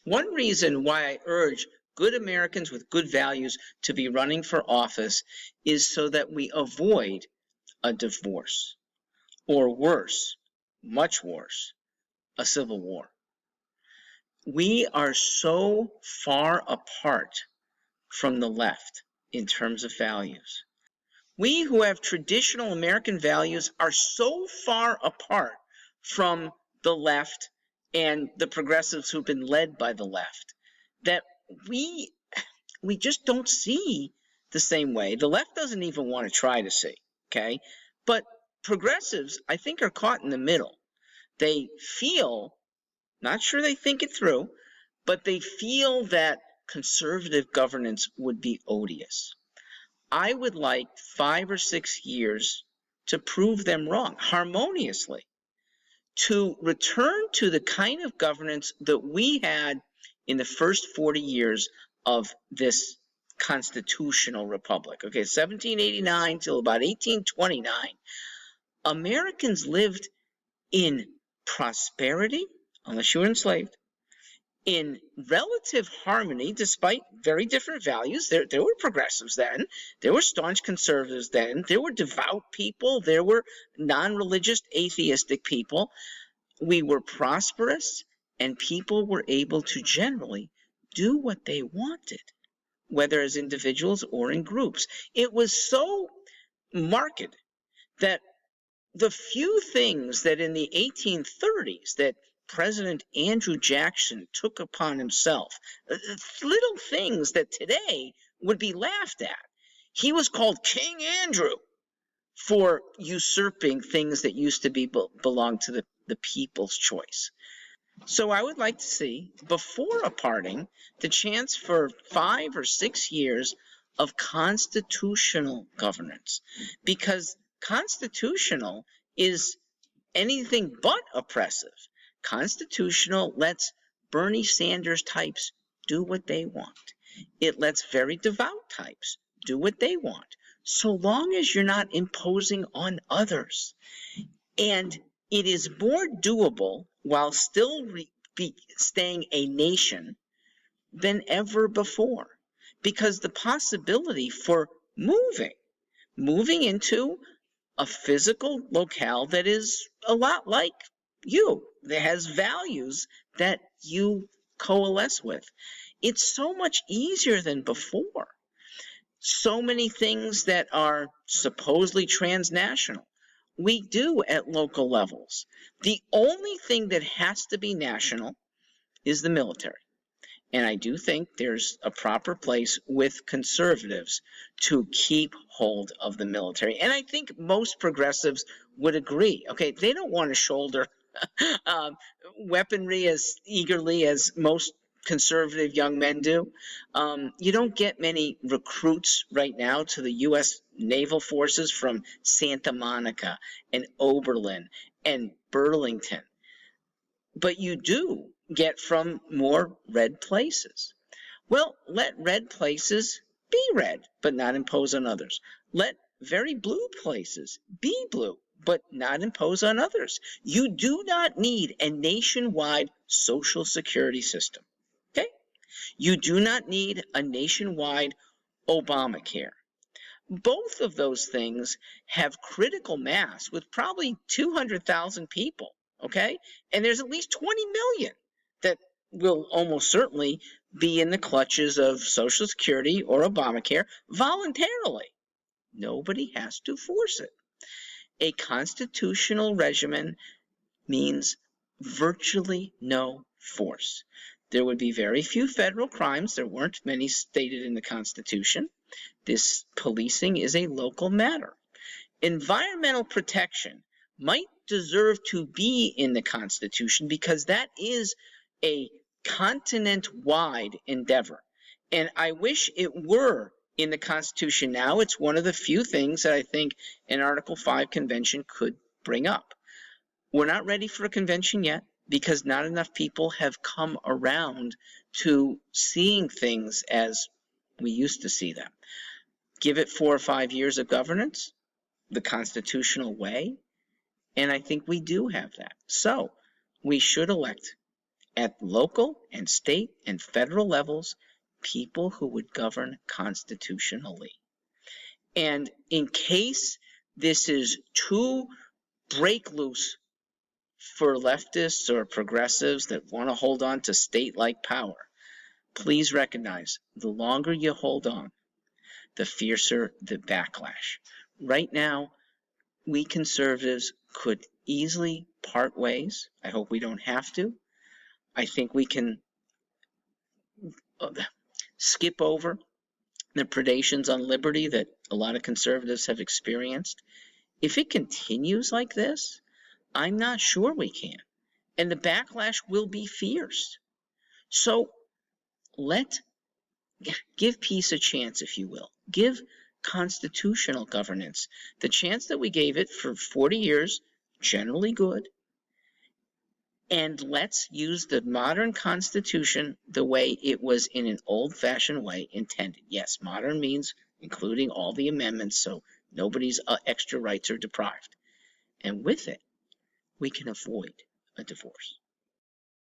One reason why I urge good Americans with good values to be running for office is so that we avoid a divorce, or worse, much worse, a civil war. We are so far apart from the left in terms of values. We who have traditional American values are so far apart from the left and the progressives who've been led by the left that we just don't see the same way. The left doesn't even want to try to see, okay? But progressives, I think, are caught in the middle. They feel, not sure they think it through, but they feel that conservative governance would be odious. I would like 5 or 6 years to prove them wrong harmoniously, to return to the kind of governance that we had in the first 40 years of this constitutional republic. Okay, 1789 till about 1829, Americans lived in prosperity, unless you were enslaved, in relative harmony, despite very different values. There were progressives then, there were staunch conservatives then, there were devout people, there were non-religious atheistic people. We were prosperous, and people were able to generally do what they wanted, whether as individuals or in groups. It was so marked that the few things that in the 1830s that President Andrew Jackson took upon himself, little things that today would be laughed at. He was called King Andrew for usurping things that used to be belong to the people's choice. So I would like to see, before a parting, the chance for 5 or 6 years of constitutional governance, because constitutional is anything but oppressive. Constitutional lets Bernie Sanders types do what they want. It lets very devout types do what they want, so long as you're not imposing on others. And it is more doable while still staying a nation than ever before, because the possibility for moving into a physical locale that is a lot like you, that has values that you coalesce with. It's so much easier than before. So many things that are supposedly transnational, we do at local levels. The only thing that has to be national is the military. And I do think there's a proper place with conservatives to keep hold of the military. And I think most progressives would agree. Okay, they don't want to shoulder weaponry as eagerly as most conservative young men do. You don't get many recruits right now to the U.S. naval forces from Santa Monica and Oberlin and Burlington. But you do get from more red places. Well, let red places be red, but not impose on others. Let very blue places be blue, but not impose on others. You do not need a nationwide Social Security system, okay? You do not need a nationwide Obamacare. Both of those things have critical mass with probably 200,000 people, okay? And there's at least 20 million that will almost certainly be in the clutches of Social Security or Obamacare voluntarily. Nobody has to force it. A constitutional regimen means virtually no force. There would be very few federal crimes. There weren't many stated in the Constitution. This policing is a local matter. Environmental protection might deserve to be in the Constitution because that is a continent-wide endeavor. And I wish it were in the Constitution now. It's one of the few things that I think an Article 5 convention could bring up. We're not ready for a convention yet because not enough people have come around to seeing things as we used to see them. Give it 4 or 5 years of governance, the constitutional way, and I think we do have that. So we should elect at local and state and federal levels, people who would govern constitutionally. And in case this is too break loose for leftists or progressives that want to hold on to state-like power, please recognize the longer you hold on, the fiercer the backlash. Right now, we conservatives could easily part ways. I hope we don't have to. I think we can skip over the predations on liberty that a lot of conservatives have experienced. If it continues like this, I'm not sure we can. And the backlash will be fierce. So give peace a chance, if you will. Give constitutional governance the chance that we gave it for 40 years, generally good. And let's use the modern Constitution the way it was in an old-fashioned way intended. Yes, modern means including all the amendments so nobody's extra rights are deprived. And with it, we can avoid a divorce.